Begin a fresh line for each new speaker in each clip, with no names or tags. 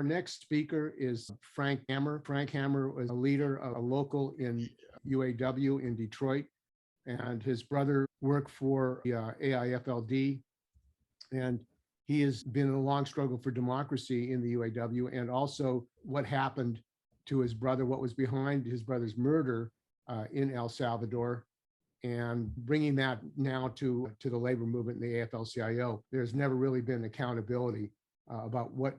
next speaker is Frank Hammer. Frank Hammer was a leader of a local in UAW in Detroit, and his brother worked for the AIFLD, and he has been in a long struggle for democracy in the UAW, and also what happened to his brother, what was behind his brother's murder in El Salvador, and bringing that now to the labor movement in the AFL-CIO. There's never really been accountability about what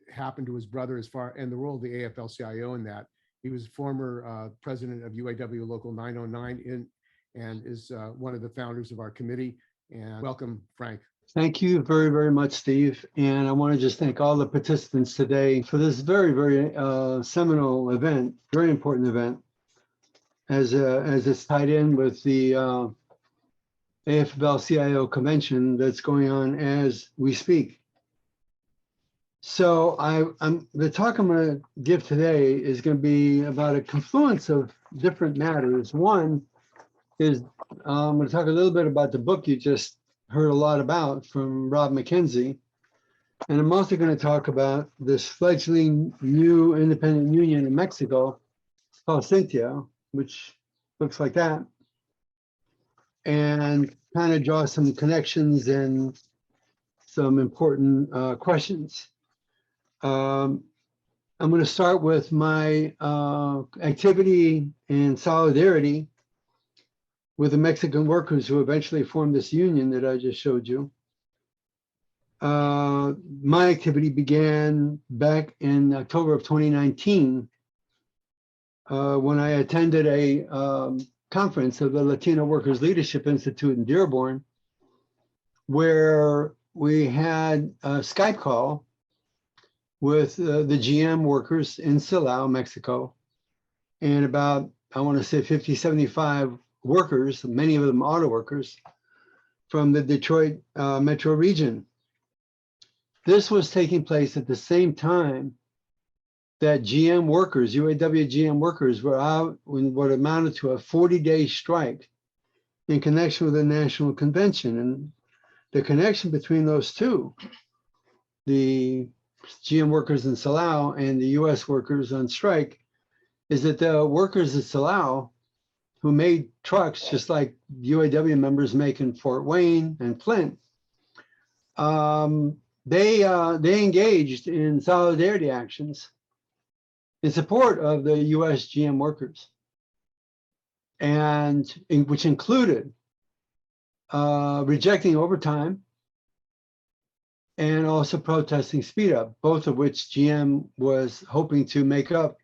happened to his brother and the role of the AFL-CIO in that. He was former president of UAW Local 909 and is one of the founders of our committee. And welcome, Frank.
Thank you very, very much, Steve. And I want to just thank all the participants today for this very, very seminal event, very important event, as it's tied in with the AFL-CIO convention that's going on as we speak. So the talk I'm going to give today is going to be about a confluence of different matters. One is I'm going to talk a little bit about the book you just heard a lot about from Rob McKenzie. And I'm also going to talk about this fledgling new independent union in Mexico called Cynthia, which looks like that, and kind of draw some connections and some important questions. I'm going to start with my activity and solidarity with the Mexican workers who eventually formed this union that I just showed you. My activity began back in October of 2019 when I attended a conference of the Latino Workers Leadership Institute in Dearborn, where we had a Skype call with the GM workers in Silao, Mexico, and about, I want to say 50, 75 workers, many of them auto workers, from the Detroit metro region. This was taking place at the same time that GM workers, UAW GM workers, were out in what amounted to a 40-day strike in connection with the national convention. And the connection between those two, the GM workers in Silao and the US workers on strike, is that the workers at Silao, who made trucks just like UAW members make in Fort Wayne and Flint, they engaged in solidarity actions in support of the US GM workers, and which included rejecting overtime and also protesting speed up, both of which GM was hoping to make up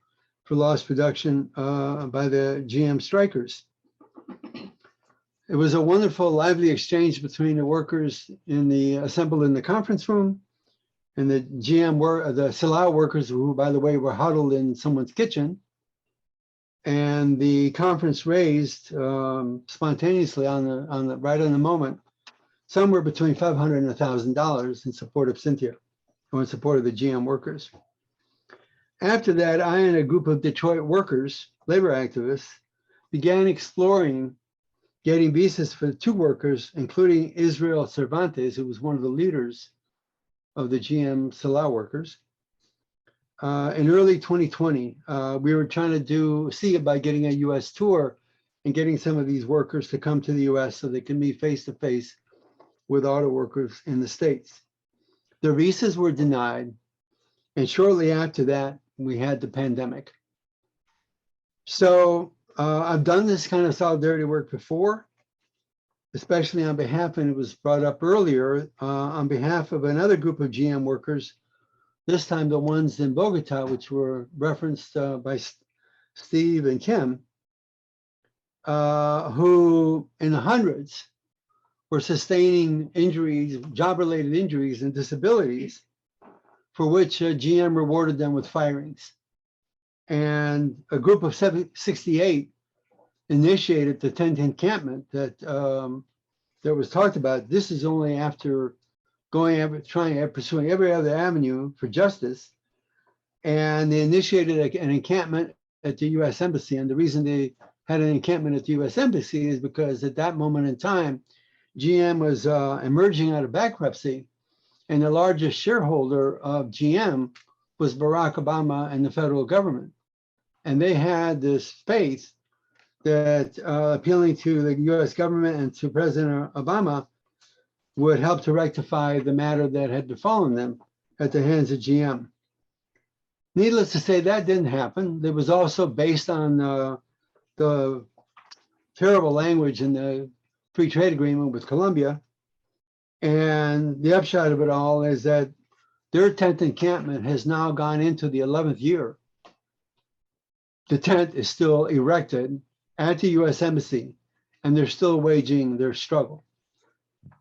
for lost production by the GM strikers. It was a wonderful, lively exchange between the workers assembled in the conference room and the the Silao workers, who, by the way, were huddled in someone's kitchen. And the conference raised spontaneously right on the moment, somewhere between $500 and $1,000 in support of Cynthia, or in support of the GM workers. After that, I and a group of Detroit workers, labor activists, began exploring getting visas for 2 workers, including Israel Cervantes, who was one of the leaders of the GM Silao workers. In early 2020, we were trying to see about getting a US tour and getting some of these workers to come to the US so they can meet face-to-face with auto workers in the States. The visas were denied, and shortly after that, we had the pandemic. So I've done this kind of solidarity work before, especially on behalf, and it was brought up earlier, on behalf of another group of GM workers, this time the ones in Bogota, which were referenced by Steve and Kim, who in the hundreds were sustaining injuries, job-related injuries and disabilities, for which GM rewarded them with firings. And a group of 68 initiated the tent encampment that was talked about. This is only after pursuing every other avenue for justice. And they initiated an encampment at the US Embassy. And the reason they had an encampment at the US Embassy is because at that moment in time, GM was emerging out of bankruptcy, And the largest shareholder of GM was Barack Obama and the federal government. And they had this faith that appealing to the US government and to President Obama would help to rectify the matter that had befallen them at the hands of GM. Needless to say, that didn't happen. It was also based on the terrible language in the free trade agreement with Colombia. And the upshot of it all is that their tent encampment has now gone into the 11th year. The tent is still erected at the US Embassy, and they're still waging their struggle.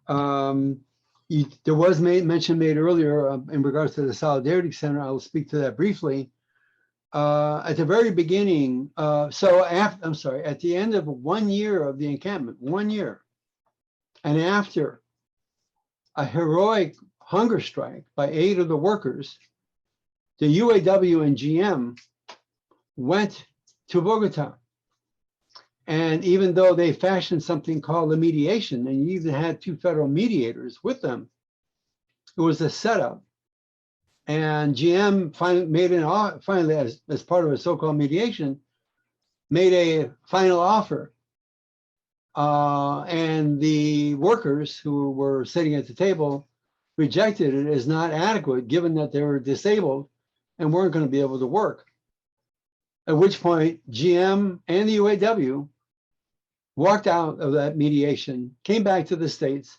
There was mention made earlier in regards to the Solidarity Center. I will speak to that briefly. At the very beginning, at the end of 1 year of the encampment, 1 year, and after a heroic hunger strike by 8 of the workers, the UAW and GM went to Bogota. And even though they fashioned something called a mediation, and you even had 2 federal mediators with them, it was a setup. And GM finally, as part of a so-called mediation, made a final offer. And the workers who were sitting at the table rejected it as not adequate, given that they were disabled and weren't going to be able to work. At which point, GM and the UAW walked out of that mediation, came back to the States,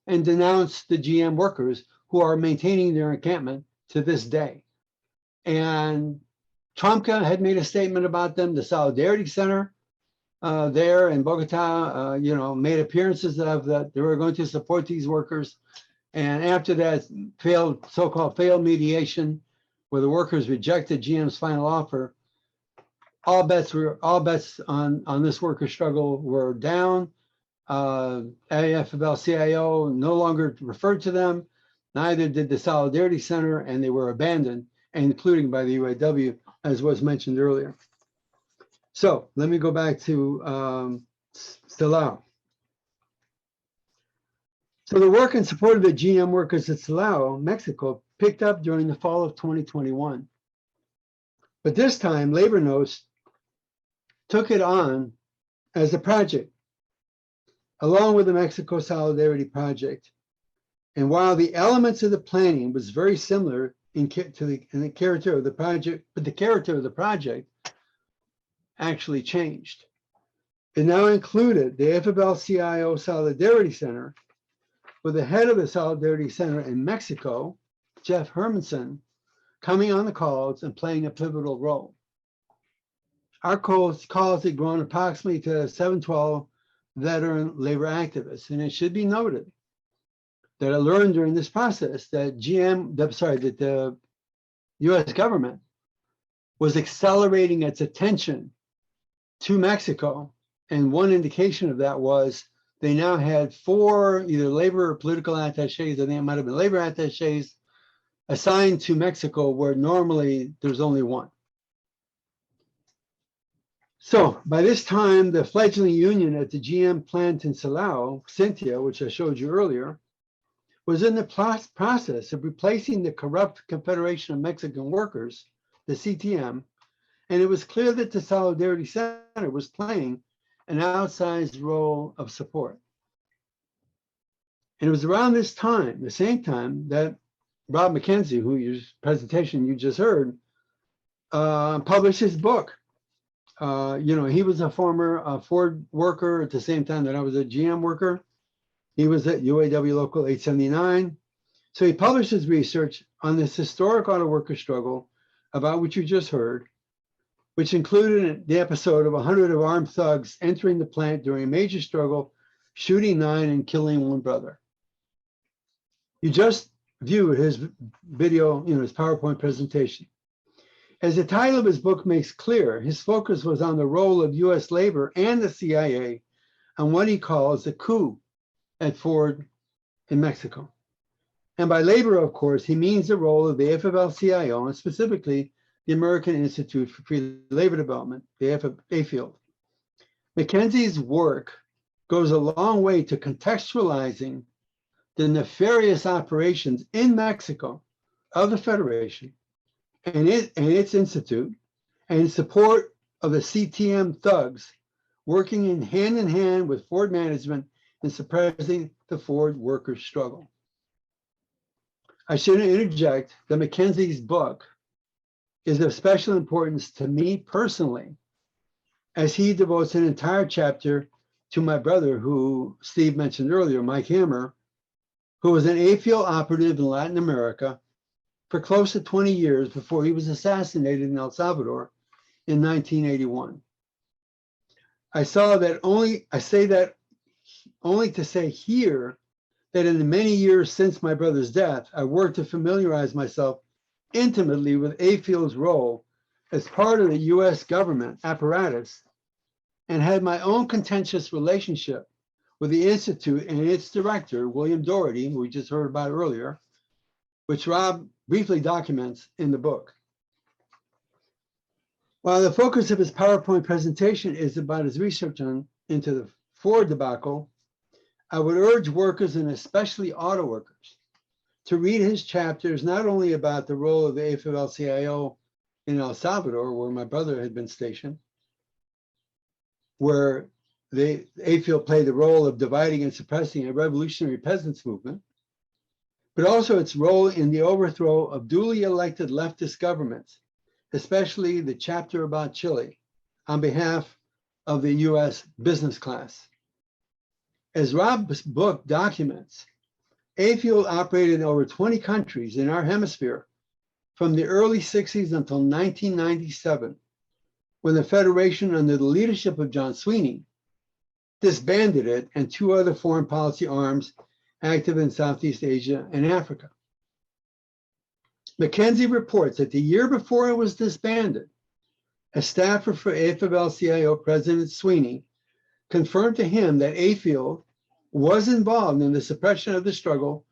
and denounced the GM workers who are maintaining their encampment to this day. And Trumka had made a statement about them. The Solidarity Center there in Bogota, made appearances of that they were going to support these workers. And after that so-called failed mediation, where the workers rejected GM's final offer, all bets on this worker struggle were down. AFL-CIO no longer referred to them. Neither did the Solidarity Center, and they were abandoned, including by the UAW, as was mentioned earlier. So let me go back to Silao. So the work in support of the GM workers at Silao, Mexico, picked up during the fall of 2021. But this time, Labor Notes took it on as a project, along with the Mexico Solidarity Project. And while the elements of the planning was very similar in the character of the project, but the character of the project actually changed. It now included the AFL-CIO Solidarity Center, with the head of the Solidarity Center in Mexico, Jeff Hermanson, coming on the calls and playing a pivotal role. Our calls had grown approximately to 712 veteran labor activists, and it should be noted that I learned during this process that the US government was accelerating its attention to Mexico. And one indication of that was they now had 4 either labor or political attaches, I think it might have been labor attaches, assigned to Mexico, where normally there's only 1. So by this time, the fledgling union at the GM plant in Silao, Cynthia, which I showed you earlier, was in the process of replacing the corrupt Confederation of Mexican Workers, the CTM, and it was clear that the Solidarity Center was playing an outsized role of support. And it was around this time, the same time, that Rob McKenzie, whose presentation you just heard, published his book. He was a former Ford worker at the same time that I was a GM worker. He was at UAW Local 879. So he published his research on this historic auto worker struggle about which you just heard, which included the episode of 100 of armed thugs entering the plant during a major struggle, shooting 9 and killing 1 brother. You just viewed his video, his PowerPoint presentation. As the title of his book makes clear, his focus was on the role of US labor and the CIA on what he calls the coup at Ford in Mexico. And by labor, of course, he means the role of the AFL-CIO, and specifically the American Institute for Free Labor Development, the AFLD. McKenzie's work goes a long way to contextualizing the nefarious operations in Mexico of the Federation and its institute, and in support of the CTM thugs working in hand with Ford management in suppressing the Ford workers' struggle. I should interject that Mackenzie's book is of special importance to me personally, as he devotes an entire chapter to my brother, who Steve mentioned earlier, Mike Hammer, who was an AFL operative in Latin America for close to 20 years before he was assassinated in El Salvador in 1981. I say that only to say here that in the many years since my brother's death, I worked to familiarize myself intimately with AFL's role as part of the US government apparatus, and had my own contentious relationship with the Institute and its director, William Doherty, who we just heard about earlier, which Rob briefly documents in the book. While the focus of his PowerPoint presentation is about his research into the Ford debacle, I would urge workers, and especially auto workers, to read his chapters not only about the role of the AFL-CIO in El Salvador, where my brother had been stationed, where the AFL played the role of dividing and suppressing a revolutionary peasants movement, but also its role in the overthrow of duly elected leftist governments, especially the chapter about Chile, on behalf of the US business class. As Rob's book documents, AFL operated in over 20 countries in our hemisphere from the early 60s until 1997, when the Federation, under the leadership of John Sweeney, disbanded it and two other foreign policy arms active in Southeast Asia and Africa. Mackenzie reports that the year before it was disbanded, a staffer for AFL-CIO President Sweeney confirmed to him that AFL was involved in the suppression of the struggle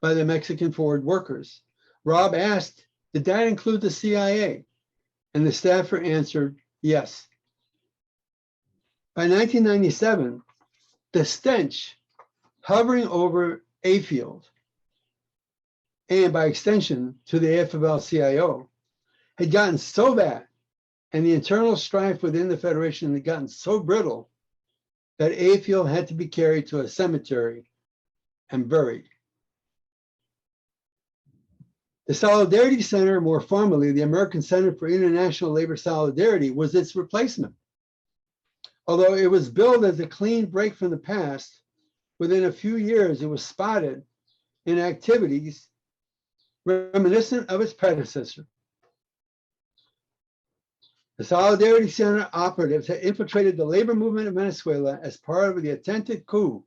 by the Mexican Ford workers. Rob asked, did that include the CIA? And the staffer answered, yes. By 1997, the stench hovering over AFL, and by extension to the AFL-CIO, had gotten so bad, and the internal strife within the Federation had gotten so brittle, that AFL had to be carried to a cemetery and buried. The Solidarity Center, more formally, the American Center for International Labor Solidarity, was its replacement. Although it was billed as a clean break from the past, within a few years, it was spotted in activities reminiscent of its predecessor. The Solidarity Center operatives had infiltrated the labor movement of Venezuela as part of the attempted coup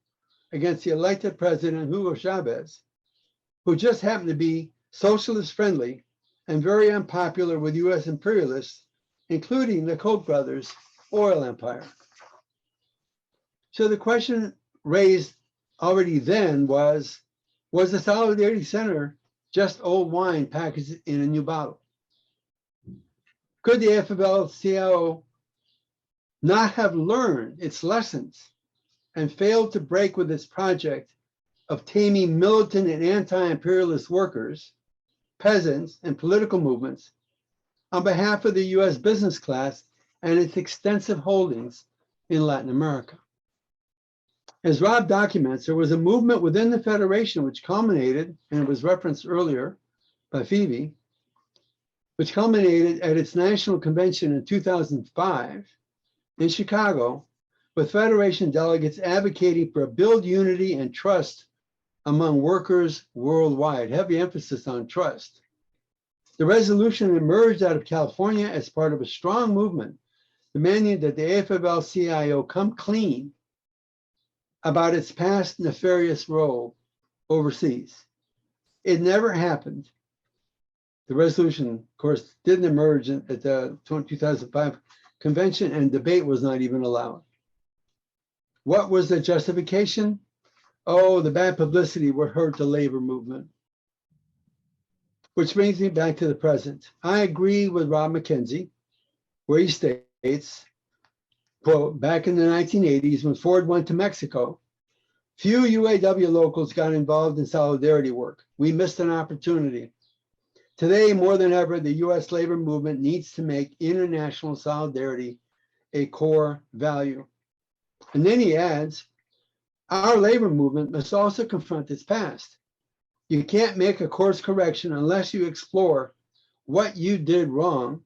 against the elected president, Hugo Chavez, who just happened to be socialist friendly and very unpopular with US imperialists, including the Koch brothers' oil empire. So the question raised already then was the Solidarity Center just old wine packaged in a new bottle? Could the AFL-CIO not have learned its lessons and failed to break with its project of taming militant and anti-imperialist workers, peasants, and political movements on behalf of the US business class and its extensive holdings in Latin America? As Rob documents, there was a movement within the Federation which culminated, and it was referenced earlier by Phoebe, which culminated at its national convention in 2005 in Chicago, with Federation delegates advocating for build unity and trust among workers worldwide, heavy emphasis on trust. The resolution emerged out of California as part of a strong movement demanding that the AFL-CIO come clean about its past nefarious role overseas. It never happened. The resolution, of course, didn't emerge at the 2005 convention, and debate was not even allowed. What was the justification? Oh, the bad publicity would hurt the labor movement. Which brings me back to the present. I agree with Rob Mackenzie, where he states, quote, back in the 1980s, when Ford went to Mexico, Few UAW locals got involved in solidarity work. We missed an opportunity. Today, more than ever, the US labor movement needs to make international solidarity a core value. And then he adds, our labor movement must also confront its past. You can't make a course correction unless you explore what you did wrong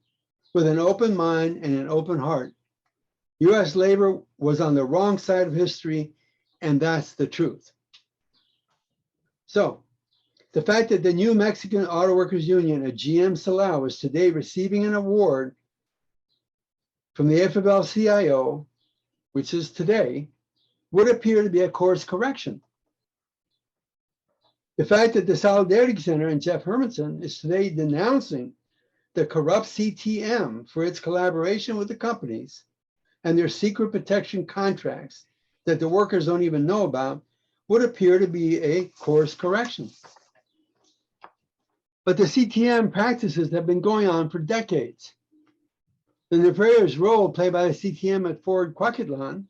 with an open mind and an open heart. US labor was on the wrong side of history, and that's the truth. So, the fact that the New Mexican Auto Workers Union, a GM Silao, is today receiving an award from the AFL-CIO, which is today, would appear to be a course correction. The fact that the Solidarity Center and Jeff Hermanson is today denouncing the corrupt CTM for its collaboration with the companies and their secret protection contracts that the workers don't even know about would appear to be a course correction. But the CTM practices have been going on for decades. The nefarious role played by the CTM at Ford Quaquitlan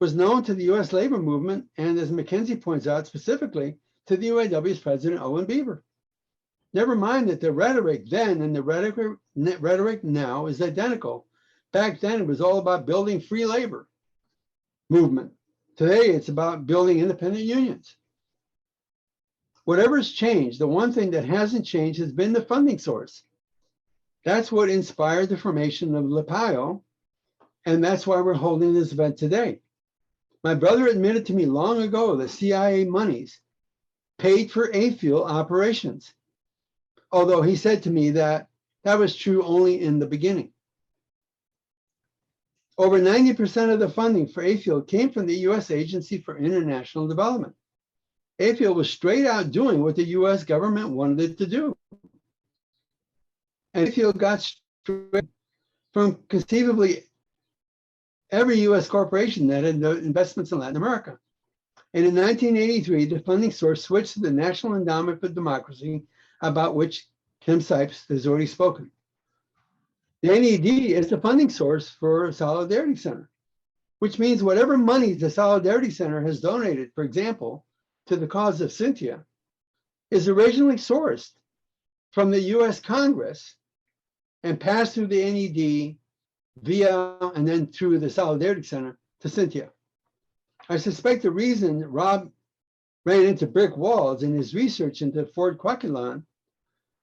was known to the US labor movement, and as Mackenzie points out, specifically to the UAW's president, Owen Beaver. Never mind that the rhetoric then and the rhetoric now is identical. Back then, it was all about building free labor movement. Today, it's about building independent unions. Whatever's changed, the one thing that hasn't changed has been the funding source. That's what inspired the formation of LAPIO, and that's why we're holding this event today. My brother admitted to me long ago that CIA monies paid for AFL operations, although he said to me that that was true only in the beginning. Over 90% of the funding for AFL came from the US Agency for International Development. AFL was straight out doing what the US government wanted it to do. And AFL got straight from conceivably every US corporation that had investments in Latin America. And in 1983, the funding source switched to the National Endowment for Democracy, about which Kim Scipes has already spoken. The NED is the funding source for Solidarity Center, which means whatever money the Solidarity Center has donated, for example, to the cause of Cynthia, is originally sourced from the US Congress and passed through the NED via and then through the Solidarity Center to Cynthia. I suspect the reason Rob ran into brick walls in his research into Ford Quaquitlan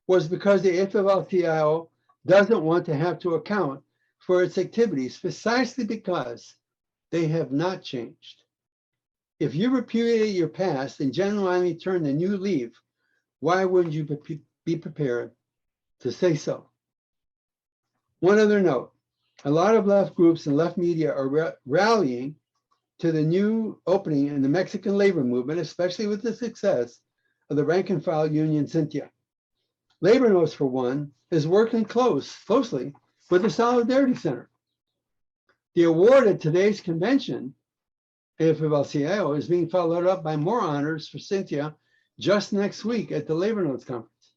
was because the AFL-CIO doesn't want to have to account for its activities precisely because they have not changed. If you repudiate your past and genuinely turn a new leaf, why wouldn't you be prepared to say so? One other note, a lot of left groups and left media are rallying to the new opening in the Mexican labor movement, especially with the success of the rank and file union Cynthia. Labor Notes, for one, is working closely with the Solidarity Center. The award at today's convention, AFL-CIO, is being followed up by more honors for Cynthia just next week at the Labor Notes Conference.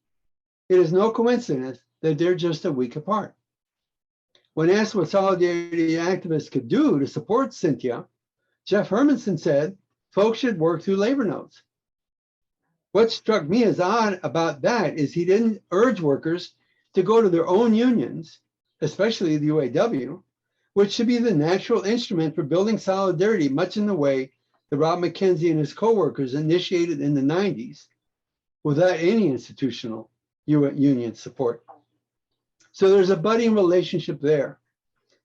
It is no coincidence that they're just a week apart. When asked what solidarity activists could do to support Cynthia, Jeff Hermanson said, folks should work through labor notes. What struck me as odd about that is he didn't urge workers to go to their own unions, especially the UAW, which should be the natural instrument for building solidarity, much in the way that Rob McKenzie and his coworkers initiated in the 90s without any institutional union support. So there's a budding relationship there.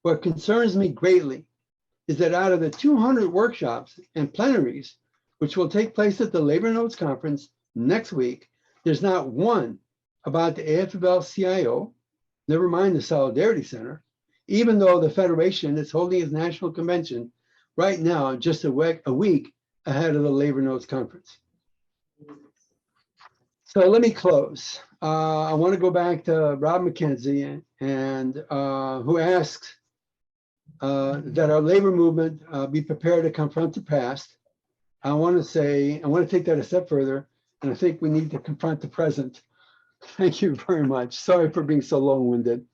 What concerns me greatly is that out of the 200 workshops and plenaries, which will take place at the Labor Notes Conference next week, there's not one about the AFL-CIO, never mind the Solidarity Center, even though the Federation is holding its national convention right now, just a week ahead of the Labor Notes Conference. So let me close. I want to go back to Rob McKenzie, and who asks that our labor movement be prepared to confront the past. I want to take that a step further, and I think we need to confront the present. Thank you very much. Sorry for being so long-winded.